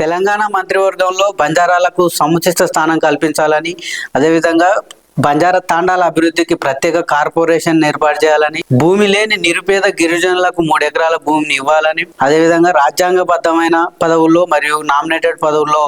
తెలంగాణ మంత్రివర్గంలో బంజారాలకు సముచిత స్థానం కల్పించాలని, అదేవిధంగా బంజారా తాండాల అభివృద్ధికి ప్రత్యేక కార్పొరేషన్ ఏర్పాటు చేయాలని, భూమి లేని నిరుపేద గిరిజనులకు 3 ఎకరాల భూమిని ఇవ్వాలని, అదేవిధంగా రాజ్యాంగబద్ధమైన పదవుల్లో మరియు నామినేటెడ్ పదవుల్లో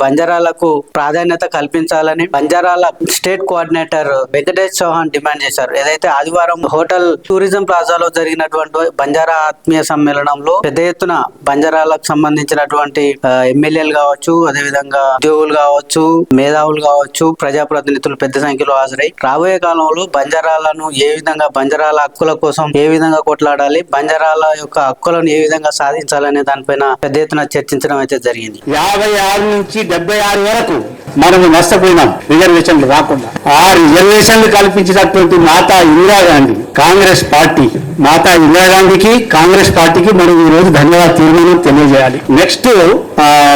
బంజారాలకు ప్రాధాన్యత కల్పించాలని బంజారాల state coordinator Venkatesh Chauhan demand చేశారు. ఏదైతే ఆదివారం హోటల్ టూరిజం ప్లాజాలో జరిగినటువంటి బంజారా ఆత్మీయ సమ్మేళనంలో పెద్ద ఎత్తున బంజారాలకు సంబంధించినటువంటి ఎమ్మెల్యేలు కావచ్చు, అదేవిధంగా ఉద్యోగులు కావచ్చు, మేధావులు కావచ్చు, ప్రజాప్రతినిధులు పెద్ద సంఖ్యలో హాజరై రాబోయే కాలంలో బంజారాలను ఏ విధంగా, బంజారాల హక్కుల కోసం ఏ విధంగా కొట్లాడాలి, బంజారాల యొక్క హక్కులను ఏ విధంగా సాధించాలనే దానిపైన పెద్ద ఎత్తున చర్చించడం అయితే జరిగింది. 56 నుంచి 76 వరకు మనము నష్టపోయినాం రిజర్వేషన్లు రాకుండా. ఆ రిజర్వేషన్లు కల్పించినటువంటి మాతా ఇందిరాగాంధీ కాంగ్రెస్ పార్టీ, మాతా ఇందిరాగాంధీకి కాంగ్రెస్ పార్టీకి మనం ఈ రోజు ధన్యవాద తీర్మానం తెలియజేయాలి. నెక్స్ట్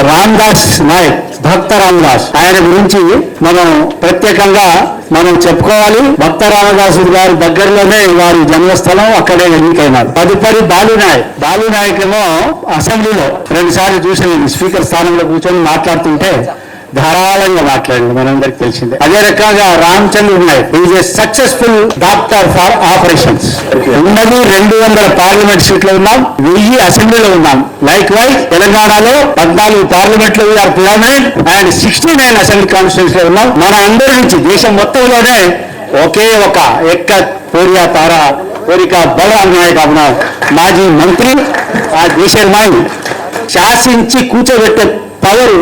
రామ్దాస్ నాయక్, భక్త రామదాస్, ఆయన గురించి మనం ప్రత్యేకంగా మనం చెప్పుకోవాలి. భక్త రామదాసు గారి దగ్గరలోనే వారి జన్మస్థలం, అక్కడే ఎన్నికైనారు. తదుపరి బాలునాయక్ ఏమో అసెంబ్లీలో 2 సార్లు చూసిన స్పీకర్ స్థానంలో కూర్చొని మాట్లాడుతుంటే ధారాళంగా మాట్లాడింది, మనందరికి తెలిసిందే. అదే రకంగా Ramachandra Nayak is a successful doctor for operations. ఉన్నది 200 పార్లమెంట్ సీట్లు ఉన్నాం, 1000 అసెంబ్లీలో ఉన్నాం. లైక్ వైజ్ తెలంగాణలో 14 పార్లమెంట్ లో వీఆర్ పిరమిడ్ అండ్ 69 అసెంబ్లీ కాన్స్టిట్యూన్స్ లో ఉన్నాం. మన అందరి నుంచి దేశం మొత్తంలోనే ఒకే ఒక ఎక్క పోరియా తారా కోరిక బలరాం నాయక్ అన్న మాజీ మంత్రి, ఆ దేశమాయి శాసించి కూర్చోబెట్టే power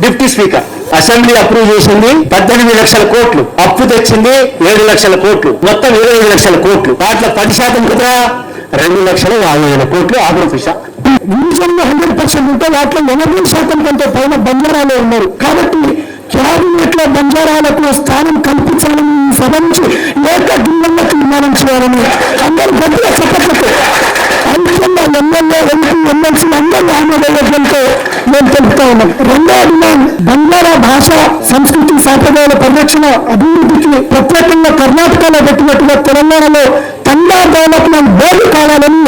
deputy speaker. Assembly approve చేసింది 18 లక్షల కోట్లు, అప్పు తెచ్చింది 7 లక్షల కోట్లు, మొత్తం 25 లక్షల కోట్లు. దాంట్లో 10% కదా 2,50,000 కోట్లు ఆగ్రఫిష. గిరిజనులు 100% ఉంటే వాటిలో 80% కంటే పైన బంజారాలే ఉన్నారు. కాబట్టి క్యాబినెట్ లో బంజారాలకు స్థానం కల్పించాలని సభ నుంచి ఏక గిన్నెల్లో తీర్మానం చేయాలని అందరూ గట్టిగా చెప్పట్లేదు. అంతంగా ఎమ్మెల్యే, ఎంపీ, ఎమ్మెల్సీ అందరూ ఆమోదయోగ్యంతో మేము తెలుపుతా ఉన్నాం. రెండో డిమాండ్ బంజారా భాష, సంస్కృతి, సాంప్రదాయాల పరిరక్షణ, అభివృద్ధికి ప్రత్యేకంగా కర్ణాటకలో పెట్టినట్టుగా తెలంగాణలో తండా డెవలప్మెంట్ బోర్డు కావాలని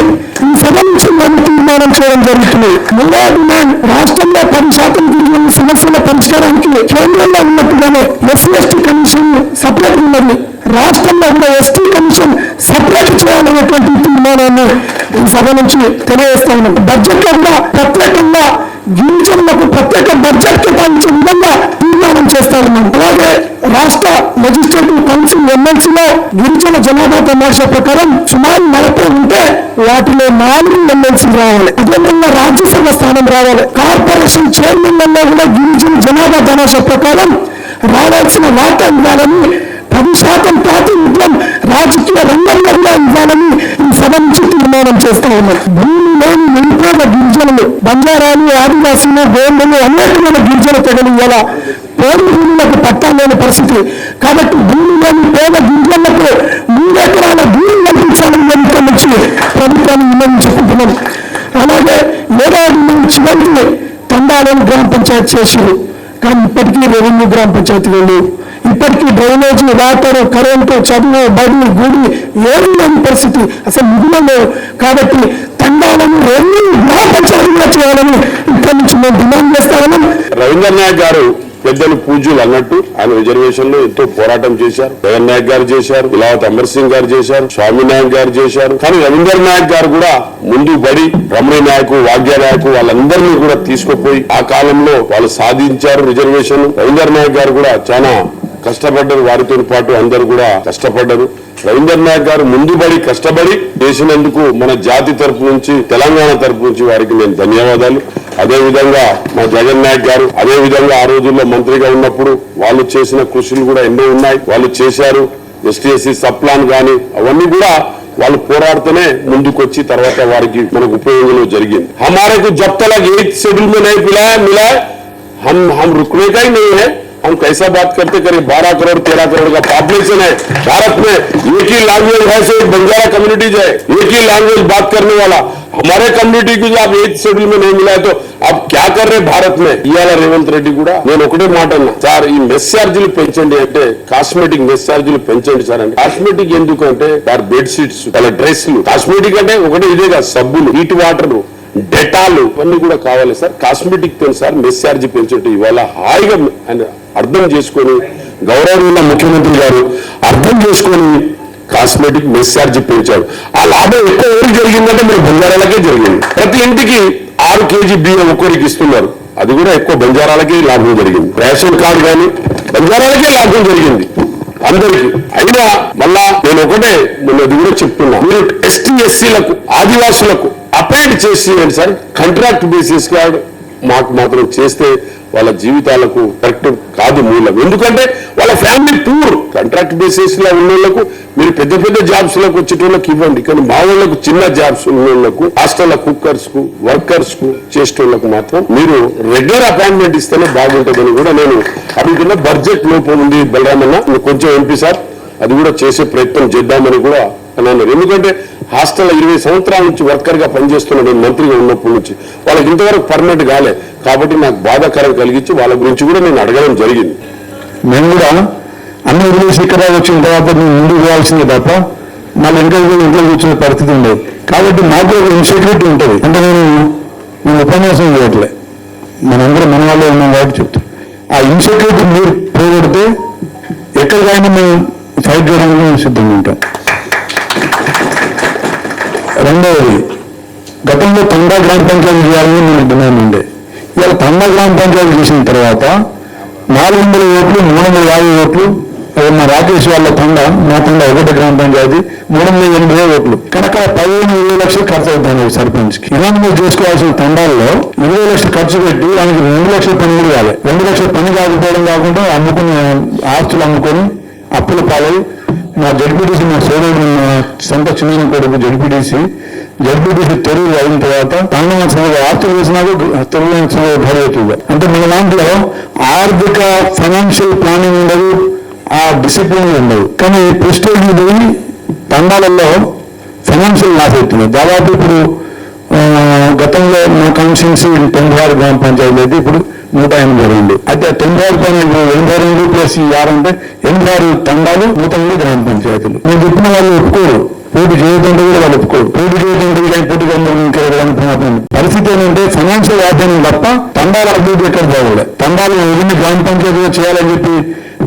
ఈ సభ నుంచి మేము తీర్మానం చేయడం జరుగుతుంది. మూడో డిమాండ్ రాష్ట్రంలో 10% గిరిజనుల సమస్యల పరిష్కారానికి కేంద్రంలో ఉన్నట్టుగానే SC/ST కమిషన్ సపరేట్ ఉన్నది, రాష్ట్రంలో కూడా ST కమిషన్ సపరేట్ చేయాలనేటువంటి తీర్మానాన్ని ఈ సభ నుంచి తెలియజేస్తా ఉన్నాం. బడ్జెట్ లో కూడా ప్రత్యేకంగా గిరిజనులకు ప్రత్యేక బడ్జెట్ కేటాయించే విధంగా తీర్మానం చేస్తా ఉన్నాం. అలాగే రాష్ట్ర లెజిస్లేటివ్ కౌన్సిల్ ఎమ్మెల్సీలో గిరిజన జనాభా తమాషా ప్రకారం సుమారు 40 ఉంటే వాటిలో 4 ఎమ్మెల్సీ రావాలి. అదేవిధంగా రాజ్యసభ స్థానం రావాలి. కార్పొరేషన్ చైర్మన్లలో కూడా గిరిజన జనాభా తమాషా ప్రకారం రావాల్సిన వాటా ఇవ్వాలని, 10% ప్రాతినిధ్యం రాజకీయ రంగంలో కూడా ఇవ్వాలని ఈ సభ నుంచి తీర్మానం చేస్తా ఉన్నారు. భూమి లేని నిరుపేద గిరిజనులు, బంజారాలు, ఆదివాసీలు, గోండులు, అనేకమైన గిరిజన తెగలు ఇలా పేరు భూములకు పట్టా లేని పరిస్థితి. కాబట్టి భూమి లేని పేద గిరిజనులకు 3 ఎకరాల భూమి కల్పించాలని మేము ఇక్కడ నుంచి ప్రభుత్వాన్ని వినియోగించుకుంటున్నాం. అలాగే 7వ చివరికి తండాలను గ్రామ పంచాయతీ చేసారు, కానీ ఇప్పటికీ రెవెన్యూ గ్రామ పంచాయతీలు లేవు. ఇప్పటికీ డ్రైనేజీ, వాటర్, కరెంటు, చదువు, బడి, గుడి ఏమీ లేని పరిస్థితి, అసలు నిధులు లేవు. కాబట్టి తండాలను రెవెన్యూ గ్రామ పంచాయతీగా చేయాలని ఇక్కడి నుంచి మేము డిమాండ్ చేస్తా ఉన్నాం. రవీంద్ర నాయక్ గారు పెద్దలు పూజ్యులు అన్నట్టు ఆయన రిజర్వేషన్ లో ఎంతో పోరాటం చేశారు. జగన్ నాయక్ గారు చేశారు, ఇలావత్ అమర్ సింగ్ గారు చేశారు, స్వామి నాయక్ గారు చేశారు. కానీ రవీంద్ర నాయక్ గారు కూడా ముందు బడి రమణీ నాయకు, వాగ్య నాయకు వాళ్ళందరినీ కూడా తీసుకుపోయి ఆ కాలంలో వాళ్ళు సాధించారు రిజర్వేషన్. రవీంద్ర నాయక్ గారు కూడా చాలా కష్టపడ్డారు, వారితో పాటు అందరూ కూడా కష్టపడ్డారు. రవీంద్ర నాయక్ గారు ముందుబడి కష్టపడి చేసినందుకు మన జాతి తరపు నుంచి, తెలంగాణ తరపు నుంచి వారికి నేను ధన్యవాదాలు. అదే విధంగా మా జగన్ నాయక్ గారు, అదే విధంగా ఆ రోజుల్లో మంత్రిగా ఉన్నప్పుడు వాళ్ళు చేసిన కృషులు కూడా ఎన్నో ఉన్నాయి, వాళ్ళు చేశారు. ST/SC సబ్ ప్లాన్ కానీ అవన్నీ కూడా వాళ్ళు పోరాడుతూనే ముందుకొచ్చి తర్వాత వారికి మనకు ఉపయోగంలో జరిగింది. हमारे जब तक 8th शेड्यूल में नहीं मिला हम रुकने का ही नहीं है. हम कैसा बात करते करें, 12 करोड़ 13 करोड़ का पॉपुलेशन है भारत में. एक ही लैंग्वेज है, सिर्फ बंजारा कम्युनिटीज है, एक ही लैंग्वेज बात करने वाला. हमारे कम्युनिटी को जो आप 8th शेड्यूल में नहीं मिला है तो आप क्या कर रहे भारत में. ఇవాళ రేవంత్ రెడ్డి కూడా నేను ఒకటే మాట అన్నా, సార్ ఈ మెస్ ఛార్జీలు పెంచండి అంటే, కాస్మెటిక్ మెస్ ఛార్జీలు పెంచండి సార్ అంటే. కాస్మెటిక్ ఎందుకు అంటే వారి బెడ్ షీట్స్, వాళ్ళ డ్రెస్లు. కాస్మెటిక్ అంటే ఒకటే ఇదే కాదు, సబ్బులు, హీట్ వాటర్, డెటాలు ఇవన్నీ కూడా కావాలి సార్. కాస్మెటిక్ తో సార్ మెస్ ఛార్జ్ పెంచుంటే ఇవాళ హాయిగా ఆయన అర్థం చేసుకొని గౌరవనీయ ముఖ్యమంత్రి గారు అర్థం చేసుకొని కాస్మెటిక్ మెస్ ఛార్జ్ పెంచారు. ఆ లాభం ఎక్కువ ఎవరికి జరిగిందంటే మీరు బంజారాలకే జరిగింది. ప్రతి ఇంటికి 6 kg బియ్యం ఒక్కరికి ఇస్తున్నారు, అది కూడా ఎక్కువ బంజారాలకే లాభం జరిగింది. రేషన్ కార్డు కానీ బంజారాలకే లాభం జరిగింది అందరికీ. అయినా మళ్ళా నేను ఒకటే మొన్నది కూడా చెప్తున్నా, మీరు ఎస్టీ ఎస్సీలకు ఆదివాసులకు అపాయింట్ చేసి సార్ కాంట్రాక్ట్ బేసిస్ కార్డు మాకు మాత్రం చేస్తే వాళ్ళ జీవితాలకు కరెక్ట్ కాదు మూలం. ఎందుకంటే వాళ్ళ ఫ్యామిలీ పూర్. కాంట్రాక్ట్ బేసిస్ లో ఉన్న వాళ్ళకు మీరు పెద్ద పెద్ద జాబ్స్ లకు వచ్చేటోళ్ళకి ఇవ్వండి, కానీ మా వాళ్ళకు చిన్న జాబ్స్ ఉన్న వాళ్ళకు హాస్టల్ కుక్కర్స్ కు వర్కర్స్ కు చేసేటోళ్ళకు మాత్రం మీరు రెగ్యులర్ అపాయింట్మెంట్ ఇస్తేనే బాగుంటుందని కూడా నేను అడుగుతున్నా. బడ్జెట్ లోపం ఉంది బలరామన్న, కొంచెం ఎంపీ సార్ అది కూడా చేసే ప్రయత్నం చేద్దామని కూడా అన్నారు. ఎందుకంటే హాస్టల్ 20 సంవత్సరాల నుంచి వర్కర్ గా పనిచేస్తున్నాడు మంత్రిగా ఉన్నప్పటి నుంచి, వాళ్ళకి ఇంతవరకు పర్మనెంట్ కాలే. కాబట్టి నాకు బాధాకరం కలిగించి వాళ్ళ గురించి కూడా నేను అడగడం జరిగింది. మేము కూడా అన్ని వదిలేసి ఇక్కడ వచ్చిన తర్వాత మేము ముందుకు పోవాల్సిందే తప్ప మళ్ళీ ఇంట్లో కూర్చునే పరిస్థితి ఉండదు. కాబట్టి మాకు ఒక ఇన్సెక్యూరిటీ ఉంటుంది. అంటే నేను ఉపన్యాసం చేయట్లే, మనందరం మన వాళ్ళే ఉన్నాం కాబట్టి చెప్తాం. ఆ ఇన్సెక్యూరిటీ మీరు పోగొడితే ఎక్కడికైనా మేము ఫైట్ చేయడానికి మేము సిద్ధంగా ఉంటాం. రెండవది, గతంలో తండా గ్రామ పంచాయతీ చేయాలని నేను డిమాండ్ ఉండే. ఇవాళ తండా గ్రామ పంచాయతీ చేసిన తర్వాత 400 ఓట్లు 350 ఓట్లు మా రాకేష్ వాళ్ళ తండా, మా తండా ఒకటి గ్రామ పంచాయతీ 380 ఓట్లు. కనుక 15-20 లక్షలు ఖర్చు అవుతుంది సర్పంచ్కి. ఇలాంటి చేసుకోవాల్సిన తండాల్లో 20 లక్షలు ఖర్చు పెట్టి ఆయనకి 2 లక్షల పని కూడా కావాలి. 2 లక్షల పని కాకపోవడం కాకుండా అమ్ముకుని ఆస్తులు అమ్ముకొని అప్పుల పాలై మా జడ్పీటీసీ మా సోదరుడు సొంత చిన్న కొడుకు జడ్పీటీసీ తెలుగు అయిన తర్వాత తండవంశంగా ఆస్తులు వేసినాకు తెలుగు భరవుతుంది. అంటే మన దాంట్లో ఆర్థిక ఫైనాన్షియల్ ప్లానింగ్ ఉండదు, ఆ డిసిప్లిన్ ఉండదు. కానీ ప్రెస్టేజ్ పోయి తండాలలో ఫైనాన్షియల్ లాస్ అవుతుంది. దాదాపు ఇప్పుడు గతంలో మా కాన్స్టిట్యున్సీ 96 గ్రామ పంచాయతీ అయితే ఇప్పుడు 182. అయితే 96 ప్లస్ 6 అంటే 86 తండాలు 103 గ్రామ పంచాయతీలు. నేను చెప్పిన వాళ్ళు ఒప్పుకోరు, పోటీ చేయకుండా కూడా వాళ్ళు ఒప్పుకోరు. పోటీ చేయకుండా పోటీ పరిస్థితి ఏంటంటే ఫైనాన్షియల్ ఆధ్వర్యం తప్ప తండాల అభివృద్ధి ఎక్కడ బాగోలే. తండాలు రెవెన్యూ గ్రామ పంచాయతీగా చేయాలని చెప్పి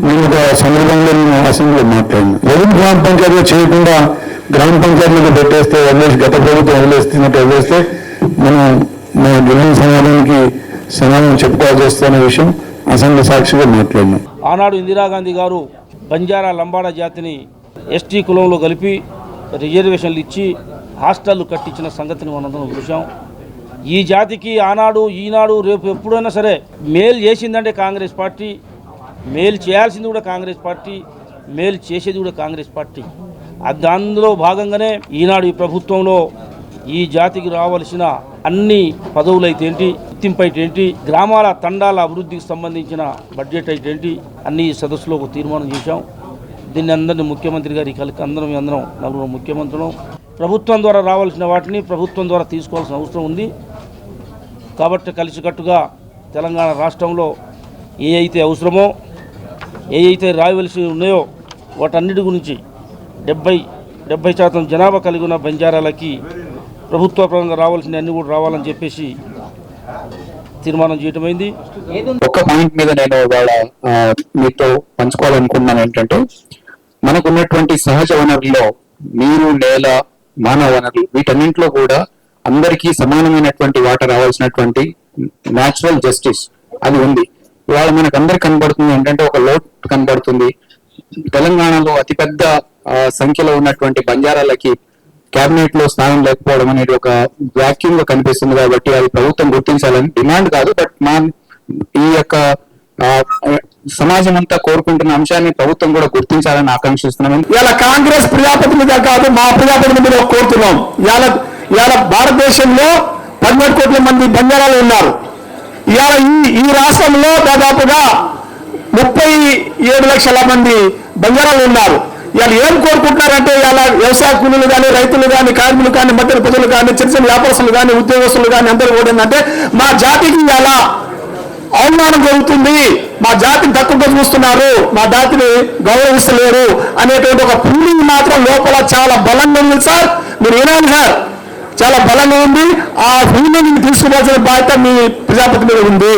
నేను ఒక సందర్భంలో నేను అసెంబ్లీలో మాట్లాడినా. రెవెన్యూ గ్రామ పంచాయతీగా చేయకుండా గ్రామ పంచాయతీలకు పెట్టేస్తే వదిలేసి గత ప్రభుత్వం వదిలేస్తే మనం మా జిల్లా సమాధానానికి సమాధానం చెప్పుకోవాల్సి వస్తున్న విషయం అసెంబ్లీ సాక్షిగా మాట్లాడినాం. ఆనాడు ఇందిరాగాంధీ గారు బంజారా లంబాడా జాతిని ఎస్టీ కులంలో కలిపి రిజర్వేషన్లు ఇచ్చి హాస్టళ్లు కట్టించిన సంగతిని మనందరం చూసాం. ఈ జాతికి ఆనాడు ఈనాడు రేపు ఎప్పుడైనా సరే మేలు చేసిందంటే కాంగ్రెస్ పార్టీ, మేలు చేయాల్సింది కూడా కాంగ్రెస్ పార్టీ, మేలు చేసేది కూడా కాంగ్రెస్ పార్టీ. అందులో భాగంగానే ఈనాడు ఈ ప్రభుత్వంలో ఈ జాతికి రావాల్సిన అన్ని పదవులైతే ఏంటి, గుర్తింపు అయితే ఏంటి, గ్రామాల తండాల అభివృద్ధికి సంబంధించిన బడ్జెట్ అయితే ఏంటి, అన్ని సదస్సులో ఒక తీర్మానం చేశాం. దీన్ని అందరినీ ముఖ్యమంత్రి గారి కలిసి అందరం 4 ముఖ్యమంత్రులు ప్రభుత్వం ద్వారా రావాల్సిన వాటిని ప్రభుత్వం ద్వారా తీసుకోవాల్సిన అవసరం ఉంది. కాబట్టి కలిసికట్టుగా తెలంగాణ రాష్ట్రంలో ఏ అయితే అవసరమో, ఏ అయితే రాయవలసి ఉన్నాయో వాటన్నిటి గురించి 70% జనాభా కలిగి ఉన్న బంజారాలకి ప్రభుత్వ పరంగా రావాల్సిన అన్ని కూడా రావాలని చెప్పేసి తీర్మానం చేయటమైంది. ఒక పాయింట్ మీద నేను ఇవాళ మీతో పంచుకోవాలనుకున్నాను ఏంటంటే, మనకున్నటువంటి సహజ వనరుల్లో నీరు, నేల, మానవ వనరులు వీటన్నింటిలో కూడా అందరికీ సమానమైనటువంటి వాటా రావాల్సినటువంటి న్యాచురల్ జస్టిస్ అది ఉంది. ఇవాళ మనకు అందరికి కనబడుతుంది ఏంటంటే ఒక లోటు కనబడుతుంది. తెలంగాణలో అతిపెద్ద సంఖ్యలో ఉన్నటువంటి బంజారాలకి కేబినెట్ లో స్థానం లేకపోవడం అనేది ఒక వాక్యూమ్ గా కనిపిస్తుంది. కాబట్టి అది ప్రభుత్వం గుర్తించాలని డిమాండ్ కాదు, బట్ ఈ యొక్క సమాజం అంతా కోరుకుంటున్న అంశాన్ని ప్రభుత్వం కూడా గుర్తించాలని ఆకాంక్షిస్తున్నాం. ఇలా కాంగ్రెస్ ప్రజాప్రతినిధిగా కాదు, మా ప్రజాప్రతినిధులు కోరుతున్నాం. ఇవాళ భారతదేశంలో 13 కోట్ల మంది బంజారాలు ఉన్నారు. ఇవాళ ఈ రాష్ట్రంలో దాదాపుగా 37 లక్షల మంది బంజారాలు ఉన్నారు. ఇవాళ ఏం కోరుకుంటున్నారంటే, ఇవాళ వ్యవసాయ కూలీలు కానీ, రైతులు కానీ, కార్మికులు కానీ, మధ్య ప్రజలు కానీ, చిన్న చిన్న వ్యాపారస్తులు కానీ, ఉద్యోగస్తులు కానీ అందరూ కూడా ఏంటంటే మా జాతికి ఇవాళ అవమానం జరుగుతుంది, మా జాతిని తక్కువగా చూస్తున్నారు, మా జాతిని గౌరవిస్తలేరు అనేటువంటి ఒక ఫీలింగ్ మాత్రం లోపల చాలా బలంగా ఉంది సార్. మీరు వినాలి సార్, చాలా బలంగా ఉంది. ఆ భూమిని తీసుకుపోవాల్సిన బాధ్యత మీ ప్రజాపతి మీద ఉంది.